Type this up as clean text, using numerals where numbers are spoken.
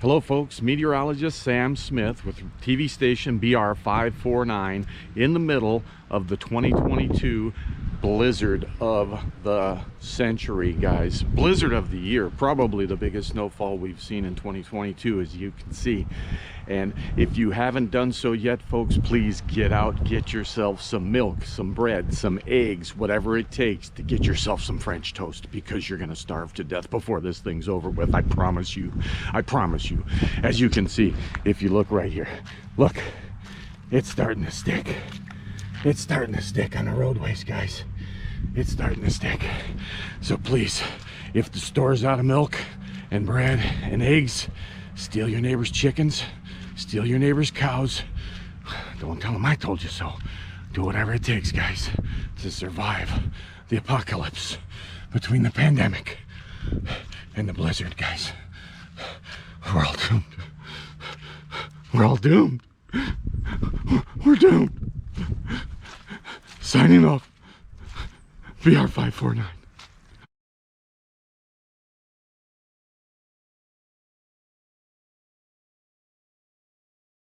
Hello folks, meteorologist Sam Smith with TV station BR549 in the middle of the 2022 blizzard of the century, guys. Blizzard of the year, probably the biggest snowfall we've seen in 2022, as you can see. And if you haven't done so yet, folks, please get out, get yourself some milk, some bread, some eggs, whatever it takes to get yourself some French toast, because you're gonna starve to death before this thing's over with. I promise you. I promise you. As you can see, if you look right here, look, it's starting to stick. It's starting to stick on the roadways, guys. It's starting to stick. So please, if the store's out of milk and bread and eggs, steal your neighbor's chickens, steal your neighbor's cows. Don't tell them I told you so. Do whatever it takes, guys, to survive the apocalypse between the pandemic and the blizzard, guys. We're all doomed. We're all doomed. We're doomed. Signing off. BR549.